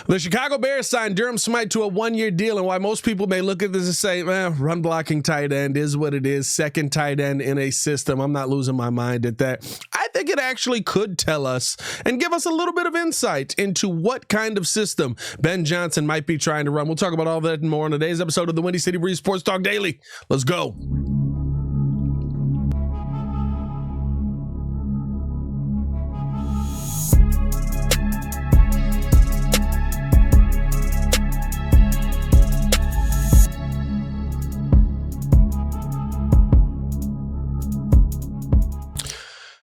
The Chicago Bears signed Durham Smythe to a one-year deal, and while most people may look at this and say, man, run blocking tight end is what it is, second tight end in a system, I'm not losing my mind at that. I think it actually could tell us and give us a little bit of insight into what kind of system Ben Johnson might be trying to run. We'll talk about all that and more on today's episode of the Windy City Breeze Sports Talk Daily. Let's go.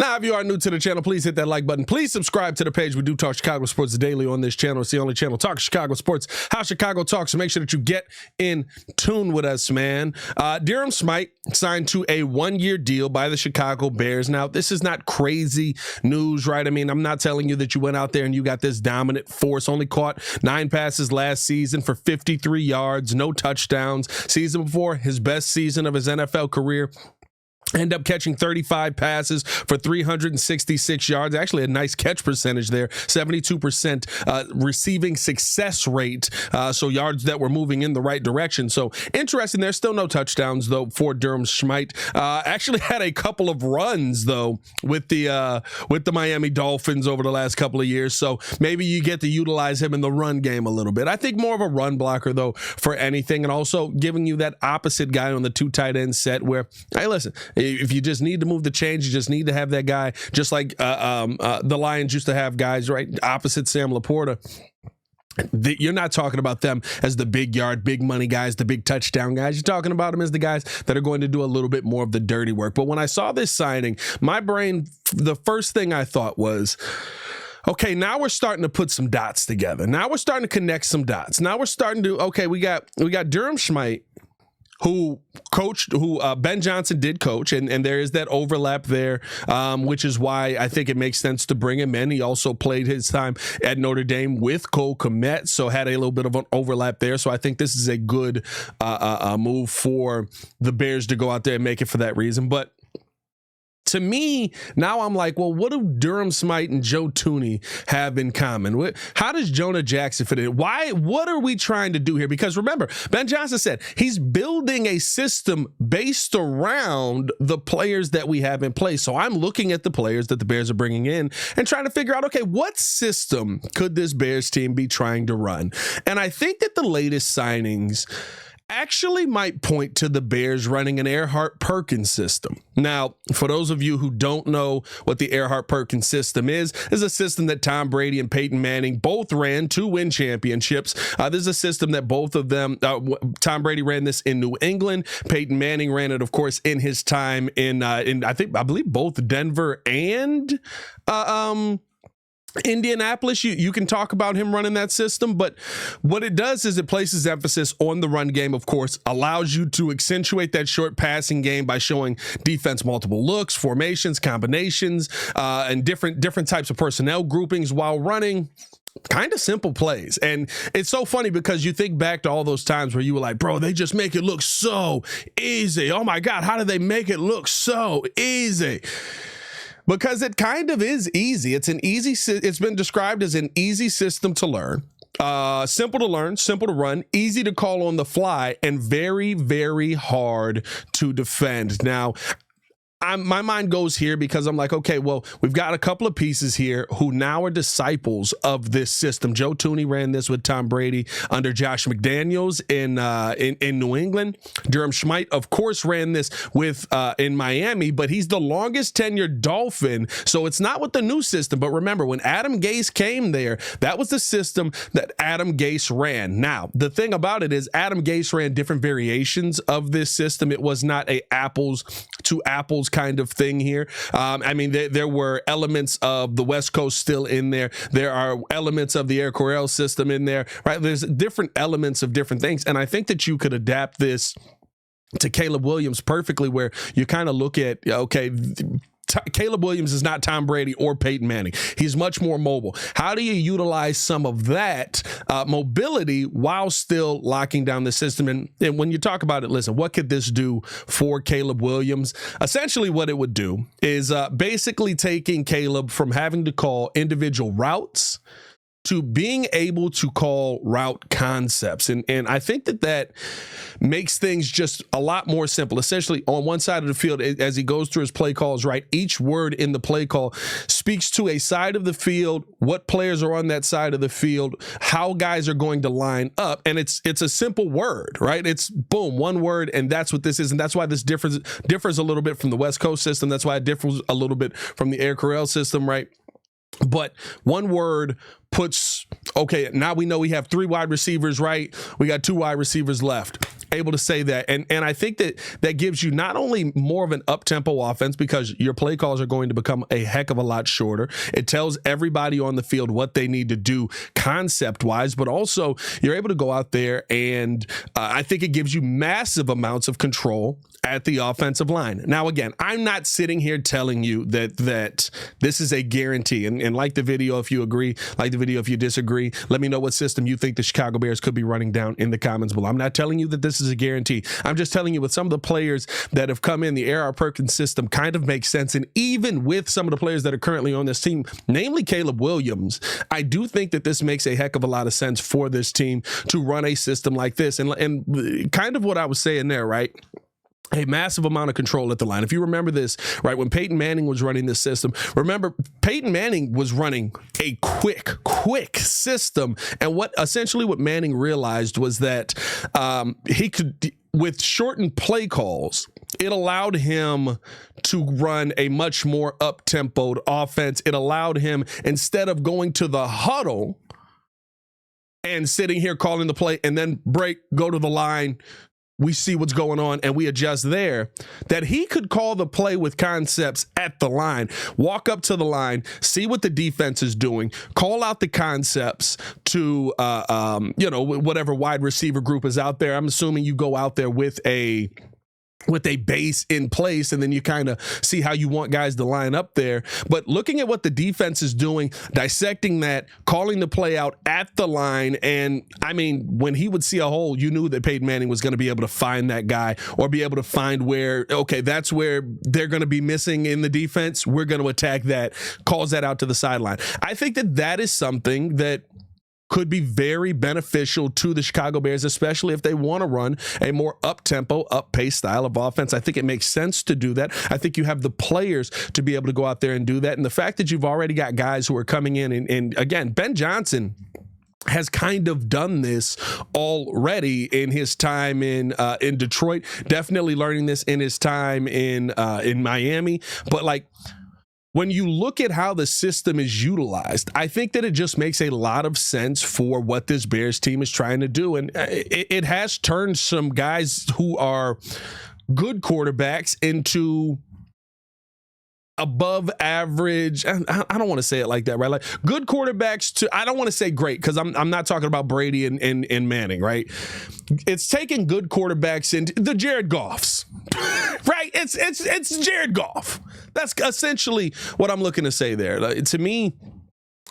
Now, if you are new to the channel, please hit that like button. Please subscribe to the page. We do talk Chicago sports daily on this channel. It's the only channel talk Chicago sports, how Chicago talks. So make sure that you get in tune with us, man. Durham Smythe signed to a one-year deal by the Chicago Bears. Now, this is not crazy news, right? I mean, I'm not telling you that you went out there and you got this dominant force. Only caught 9 passes last season for 53 yards, no touchdowns. Season before, his best season of his NFL career. End up catching 35 passes for 366 yards. Actually, a nice catch percentage there, 72% receiving success rate, so yards that were moving in the right direction. So interesting. There's still no touchdowns, though, for Durham Smythe. Actually had a couple of runs, though, with the Miami Dolphins over the last couple of years. So maybe you get to utilize him in the run game a little bit. I think more of a run blocker, though, for anything, and also giving you that opposite guy on the 2 tight end set where, hey, listen, if you just need to move the chains, you just need to have that guy, just like the Lions used to have guys, right, opposite Sam Laporta. You're not talking about them as the big yard, big money guys, the big touchdown guys. You're talking about them as the guys that are going to do a little bit more of the dirty work. But when I saw this signing, my brain, the first thing I thought was, okay, now we're starting to put some dots together. Now we're starting to connect some dots. Now we're starting to, okay, we got Durham Smythe, who Ben Johnson did coach, and there is that overlap there, which is why I think it makes sense to bring him in. He also played his time at Notre Dame with Cole Kmet, so had a little bit of an overlap there. So I think this is a good move for the Bears to go out there and make it for that reason. But to me, now I'm like, well, what do Durham Smythe and Joe Thuney have in common? How does Jonah Jackson fit in? What are we trying to do here? Because remember, Ben Johnson said he's building a system based around the players that we have in place. So I'm looking at the players that the Bears are bringing in and trying to figure out, okay, what system could this Bears team be trying to run? And I think that the latest signings actually might point to the Bears running an Erhardt-Perkins system. Now, for those of you who don't know what the Erhardt-Perkins system is a system that Tom Brady and Peyton Manning both ran to win championships. This is a system that both of them, Tom Brady ran this in New England. Peyton Manning ran it, of course, in his time in I believe both Denver and Indianapolis. You can talk about him running that system, but what it does is it places emphasis on the run game, of course, allows you to accentuate that short passing game by showing defense multiple looks, formations, combinations, and different types of personnel groupings while running kind of simple plays. And it's so funny because you think back to all those times where you were like, bro, they just make it look so easy. Oh my God, how do they make it look so easy? Because it kind of is easy. It's been described as an easy system to learn, simple to learn, simple to run, easy to call on the fly, and very, very hard to defend. Now, my mind goes here because I'm like, okay, well, we've got a couple of pieces here who now are disciples of this system. Joe Thuney ran this with Tom Brady under Josh McDaniels in New England. Durham Smythe, of course, ran this with in Miami, but he's the longest tenured Dolphin, so it's not with the new system. But remember, when Adam Gase came there, that was the system that Adam Gase ran. Now, the thing about it is Adam Gase ran different variations of this system. It was not a apples to apples kind of thing here. I mean, there were elements of the West Coast still in there. There are elements of the Coryell system in there, right? There's different elements of different things. And I think that you could adapt this to Caleb Williams perfectly, where you kind of look at, okay, Caleb Williams is not Tom Brady or Peyton Manning. He's much more mobile. How do you utilize some of that mobility while still locking down the system? And when you talk about it, listen, what could this do for Caleb Williams? Essentially what it would do is basically taking Caleb from having to call individual routes to being able to call route concepts. And I think that makes things just a lot more simple. Essentially, on one side of the field, as he goes through his play calls, right, each word in the play call speaks to a side of the field, what players are on that side of the field, how guys are going to line up. And it's a simple word, right? It's boom, one word, and that's what this is. And that's why this differs a little bit from the West Coast system. That's why it differs a little bit from the Air Coryell system, right? But one word puts, okay, now we know we have 3 wide receivers, right? We got 2 wide receivers left. Able to say that. And I think that gives you not only more of an up-tempo offense, because your play calls are going to become a heck of a lot shorter. It tells everybody on the field what they need to do concept-wise, but also you're able to go out there and I think it gives you massive amounts of control at the offensive line. Now, again, I'm not sitting here telling you that this is a guarantee. And like the video if you agree, like the video if you disagree. Let me know what system you think the Chicago Bears could be running down in the comments below. I'm not telling you that this is a guarantee. I'm just telling you with some of the players that have come in, the A.R. Perkins system kind of makes sense. And even with some of the players that are currently on this team, namely Caleb Williams, I do think that this makes a heck of a lot of sense for this team to run a system like this. And kind of what I was saying there, right? A massive amount of control at the line. If you remember this, right, when Peyton Manning was running this system, remember Peyton Manning was running a quick system. And what Manning realized was that he could, with shortened play calls, it allowed him to run a much more up-tempoed offense. It allowed him, instead of going to the huddle and sitting here calling the play and then break, go to the line, we see what's going on and we adjust there, that he could call the play with concepts at the line, walk up to the line, see what the defense is doing, call out the concepts to, whatever wide receiver group is out there. I'm assuming you go out there with a base in place, and then you kind of see how you want guys to line up there. But looking at what the defense is doing, dissecting that, calling the play out at the line, and I mean, when he would see a hole, you knew that Peyton Manning was going to be able to find that guy or be able to find where, okay, that's where they're going to be missing in the defense. We're going to attack that, calls that out to the sideline. I think that is something that could be very beneficial to the Chicago Bears, especially if they want to run a more up-tempo, up-pace style of offense. I think it makes sense to do that. I think you have the players to be able to go out there and do that. And the fact that you've already got guys who are coming in, and again, Ben Johnson has kind of done this already in his time in Detroit, definitely learning this in his time in Miami. But like, when you look at how the system is utilized, I think that it just makes a lot of sense for what this Bears team is trying to do. And it has turned some guys who are good quarterbacks into above average. I don't want to say it like that, right? Like good quarterbacks to, I don't want to say great, because I'm not talking about Brady and Manning, right? It's taking good quarterbacks into the Jared Goffs, right? It's Jared Goff. That's essentially what I'm looking to say there. Like, to me,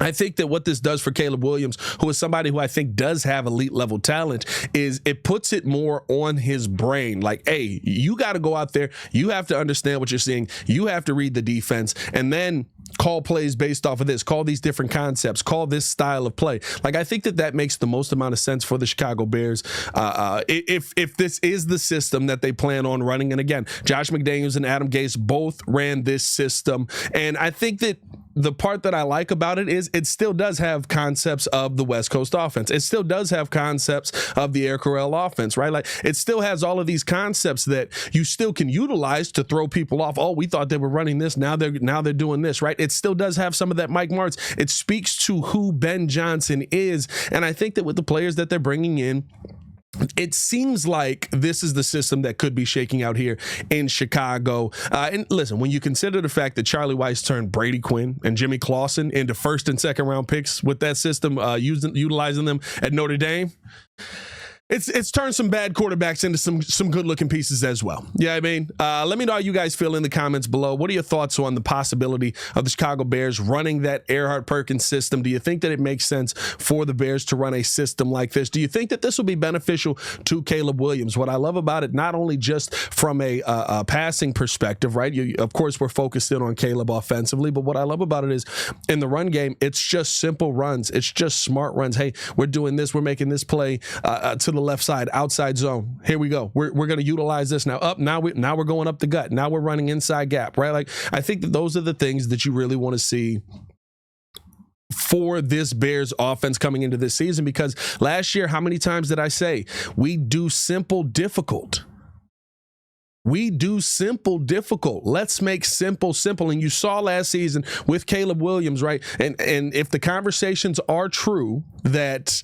I think that what this does for Caleb Williams, who is somebody who I think does have elite level talent, is it puts it more on his brain. Like, hey, you got to go out there. You have to understand what you're seeing. You have to read the defense and then call plays based off of this, call these different concepts, call this style of play. Like, I think that makes the most amount of sense for the Chicago Bears. If this is the system that they plan on running. And again, Josh McDaniels and Adam Gase both ran this system. And I think that the part that I like about it is it still does have concepts of the West Coast offense. It still does have concepts of the Air Coryell offense, right? Like, it still has all of these concepts that you still can utilize to throw people off. Oh, we thought they were running this. Now they're doing this, right? It still does have some of that Mike Martz. It speaks to who Ben Johnson is. And I think that with the players that they're bringing in, it seems like this is the system that could be shaking out here in Chicago. And listen, when you consider the fact that Charlie Weiss turned Brady Quinn and Jimmy Clausen into first and second round picks with that system, utilizing them at Notre Dame, It's turned some bad quarterbacks into some good looking pieces as well. Yeah, I mean, let me know how you guys feel in the comments below. What are your thoughts on the possibility of the Chicago Bears running that Erhardt-Perkins system? Do you think that it makes sense for the Bears to run a system like this? Do you think that this will be beneficial to Caleb Williams? What I love about it, not only just from a passing perspective, right? Of course, we're focused in on Caleb offensively, but what I love about it is in the run game, it's just simple runs. It's just smart runs. Hey, we're doing this. We're making this play to the left side, outside zone. Here we go. We're going to utilize this now. Now we're going up the gut. Now we're running inside gap, right? Like, I think that those are the things that you really want to see for this Bears offense coming into this season, because last year, how many times did I say we do simple difficult? We do simple difficult. Let's make simple simple. And you saw last season with Caleb Williams, right? And if the conversations are true that,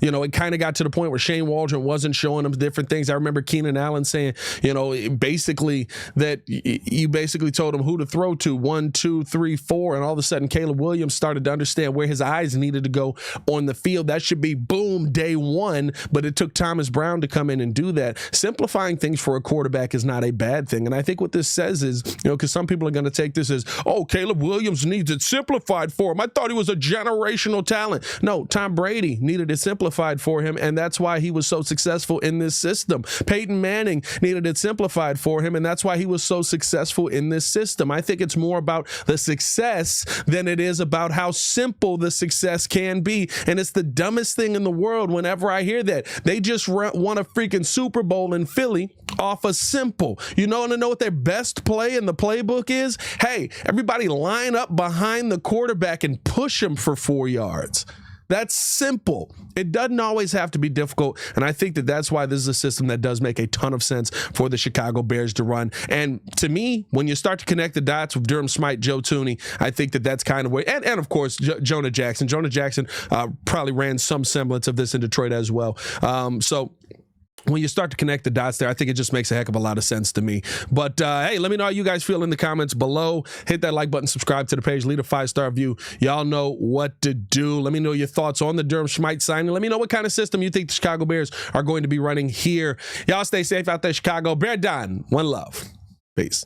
you know, it kind of got to the point where Shane Waldron wasn't showing him different things. I remember Keenan Allen saying, you know, basically that you basically told him who to throw to, 1, 2, 3, 4, and all of a sudden Caleb Williams started to understand where his eyes needed to go on the field. That should be boom, day one, but it took Thomas Brown to come in and do that. Simplifying things for a quarterback is not a bad thing, and I think what this says is, you know, because some people are going to take this as, oh, Caleb Williams needs it simplified for him. I thought he was a generational talent. No, Tom Brady needed it simplified for him, and that's why he was so successful in this system. Peyton Manning needed it simplified for him, and that's why he was so successful in this system. I think it's more about the success than it is about how simple the success can be, and it's the dumbest thing in the world whenever I hear that. They just won a freaking Super Bowl in Philly off of simple. You know, and to know what their best play in the playbook is? Hey, everybody line up behind the quarterback and push him for 4 yards. That's simple. It doesn't always have to be difficult, and I think that that's why this is a system that does make a ton of sense for the Chicago Bears to run. And to me, when you start to connect the dots with Durham Smythe, Joe Thuney, I think that that's kind of where, and of course, Jonah Jackson. Jonah Jackson probably ran some semblance of this in Detroit as well. So when you start to connect the dots there, I think it just makes a heck of a lot of sense to me. But hey, let me know how you guys feel in the comments below. Hit that like button, subscribe to the page, leave a 5-star review. Y'all know what to do. Let me know your thoughts on the Durham Smythe signing. Let me know what kind of system you think the Chicago Bears are going to be running here. Y'all stay safe out there, Chicago. Bear down. One love. Peace.